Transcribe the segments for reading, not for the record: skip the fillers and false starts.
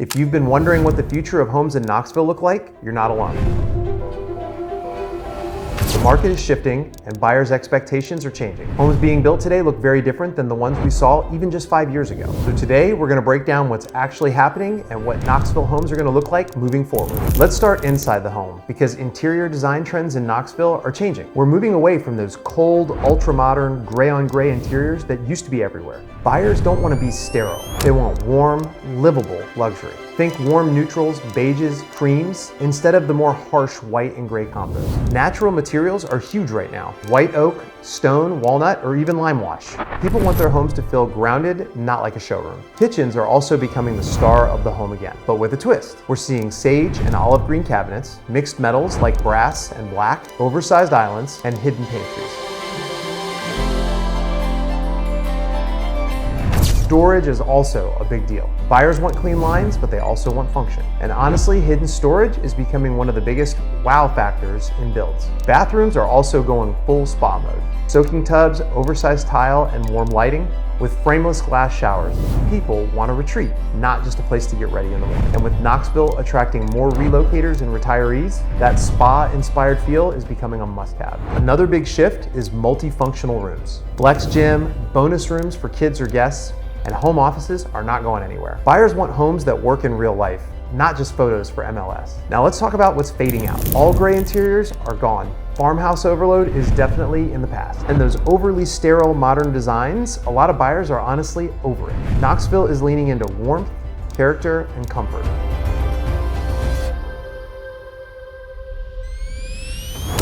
If you've been wondering what the future of homes in Knoxville look like, you're not alone. The market is shifting and buyers' expectations are changing. Homes being built today look very different than the ones we saw even just 5 years ago. So today we're going to break down what's actually happening and what Knoxville homes are going to look like moving forward. Let's start inside the home because interior design trends in Knoxville are changing. We're moving away from those cold, ultra-modern, gray-on-gray interiors that used to be everywhere. Buyers don't want to be sterile. They want warm, livable luxury. Think warm neutrals, beiges, creams, instead of the more harsh white and gray combos. Natural materials are huge right now. White oak, stone, walnut, or even lime wash. People want their homes to feel grounded, not like a showroom. Kitchens are also becoming the star of the home again, but with a twist. We're seeing sage and olive green cabinets, mixed metals like brass and black, oversized islands, and hidden pantries. Storage is also a big deal. Buyers want clean lines, but they also want function. And honestly, hidden storage is becoming one of the biggest wow factors in builds. Bathrooms are also going full spa mode. Soaking tubs, oversized tile, and warm lighting. With frameless glass showers, people want a retreat, not just a place to get ready in the morning. And with Knoxville attracting more relocators and retirees, that spa-inspired feel is becoming a must-have. Another big shift is multifunctional rooms. Flex gym, bonus rooms for kids or guests, and home offices are not going anywhere. Buyers want homes that work in real life, not just photos for MLS. Now let's talk about what's fading out. All gray interiors are gone. Farmhouse overload is definitely in the past. And those overly sterile modern designs, a lot of buyers are honestly over it. Knoxville is leaning into warmth, character, and comfort.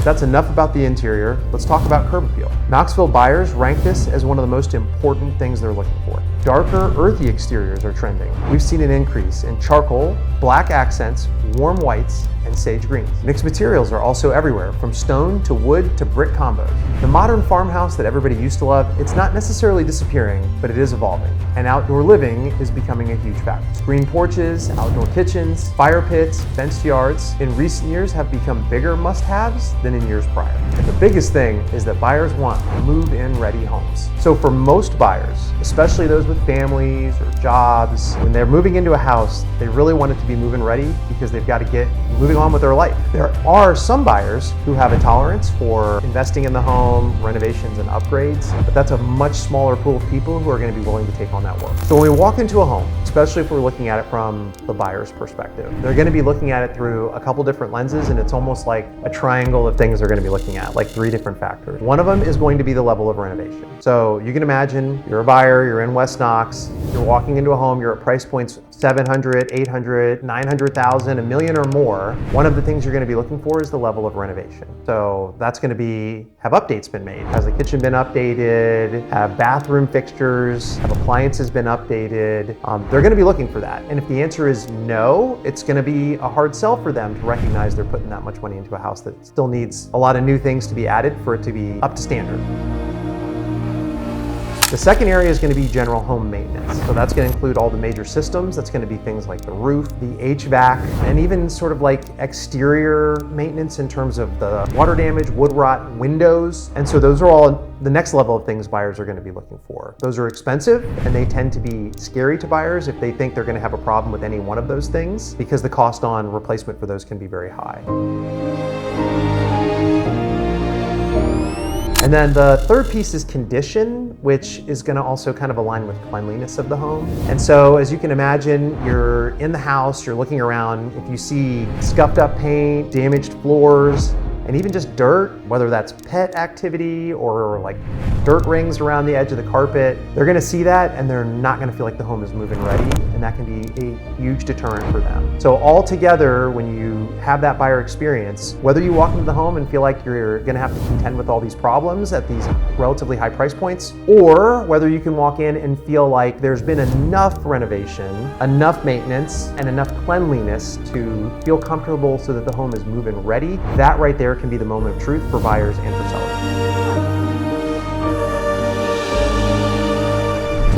That's enough about the interior. Let's talk about curb appeal. Knoxville buyers rank this as one of the most important things they're looking for. Darker, earthy exteriors are trending. We've seen an increase in charcoal, black accents, warm whites, and sage greens. Mixed materials are also everywhere, from stone to wood to brick combos. The modern farmhouse that everybody used to love, it's not necessarily disappearing, but it is evolving. And outdoor living is becoming a huge factor. Screen porches, outdoor kitchens, fire pits, fenced yards, in recent years have become bigger must-haves than in years prior. And the biggest thing is that buyers want move-in ready homes. So for most buyers, especially those with families or jobs, when they're moving into a house, they really want it to be move-in ready because they've got to get moving on with their life. There are some buyers who have a tolerance for investing in the home, renovations and upgrades, but that's a much smaller pool of people who are going to be willing to take on that work. So when we walk into a home, especially if we're looking at it from the buyer's perspective, they're going to be looking at it through a couple different lenses, and it's almost like a triangle of things they're going to be looking at, like 3 different factors. One of them is going to be the level of renovation. So you can imagine you're a buyer, you're in West Knox, you're walking into a home, you're at price points 700, 800, 900,000, $1 million or more. One of the things you're going to be looking for is the level of renovation. So that's going to be, have updates been made? Has the kitchen been updated? Have bathroom fixtures? Have appliances been updated? They're going to be looking for that. And if the answer is no, it's going to be a hard sell for them to recognize they're putting that much money into a house that still needs a lot of new things to be added for it to be up to standard. The second area is going to be general home maintenance. So that's going to include all the major systems. That's going to be things like the roof, the HVAC, and even sort of like exterior maintenance in terms of the water damage, wood rot, windows. And so those are all the next level of things buyers are going to be looking for. Those are expensive and they tend to be scary to buyers if they think they're going to have a problem with any one of those things because the cost on replacement for those can be very high. And then the third piece is condition, which is going to also kind of align with cleanliness of the home. And so as you can imagine, you're in the house, you're looking around, if you see scuffed up paint, damaged floors, and even just dirt, whether that's pet activity or like dirt rings around the edge of the carpet, they're gonna see that and they're not gonna feel like the home is moving ready, and that can be a huge deterrent for them. So all together, when you have that buyer experience, whether you walk into the home and feel like you're gonna have to contend with all these problems at these relatively high price points, or whether you can walk in and feel like there's been enough renovation, enough maintenance, and enough cleanliness to feel comfortable so that the home is move-in ready, that right there can be the moment of truth for buyers and for sellers.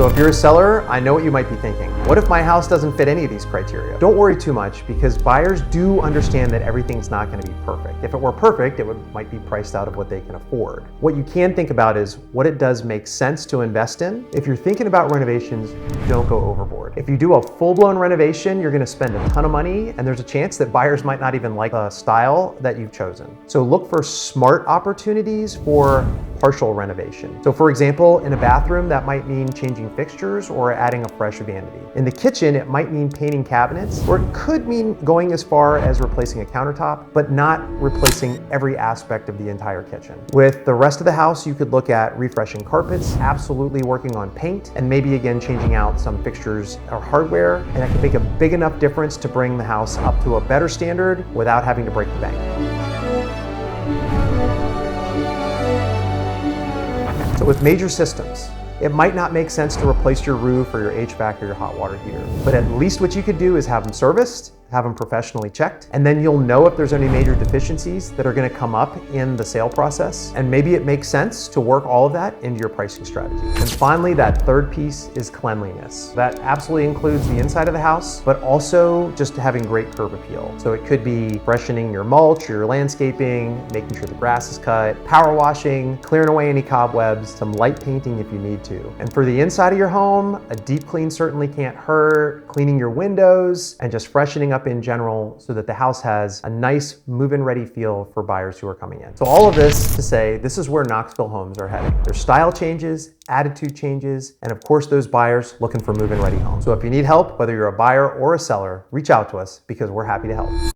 So if you're a seller, I know what you might be thinking. What if my house doesn't fit any of these criteria? Don't worry too much, because buyers do understand that everything's not going to be perfect. If it were perfect, might be priced out of what they can afford. What you can think about is what it does make sense to invest in. If you're thinking about renovations, don't go overboard. If you do a full-blown renovation, you're going to spend a ton of money, and there's a chance that buyers might not even like the style that you've chosen. So look for smart opportunities for partial renovation. So for example, in a bathroom, that might mean changing fixtures or adding a fresh vanity. In the kitchen, it might mean painting cabinets, or it could mean going as far as replacing a countertop, but not replacing every aspect of the entire kitchen. With the rest of the house, you could look at refreshing carpets, absolutely working on paint, and maybe again changing out some fixtures or hardware, and that can make a big enough difference to bring the house up to a better standard without having to break the bank. So with major systems, it might not make sense to replace your roof or your HVAC or your hot water heater, but at least what you could do is have them serviced, have them professionally checked, and then you'll know if there's any major deficiencies that are going to come up in the sale process, and maybe it makes sense to work all of that into your pricing strategy. And finally, that third piece is cleanliness. That absolutely includes the inside of the house, but also just having great curb appeal. So it could be freshening your mulch, your landscaping, making sure the grass is cut, power washing, clearing away any cobwebs, some light painting if you need to. And for the inside of your home, a deep clean certainly can't hurt, cleaning your windows, and just freshening up in general so that the house has a nice move-in ready feel for buyers who are coming in. So all of this to say, this is where Knoxville homes are heading. There's style changes, attitude changes, and of course those buyers looking for move-in ready homes. So if you need help, whether you're a buyer or a seller, reach out to us because we're happy to help.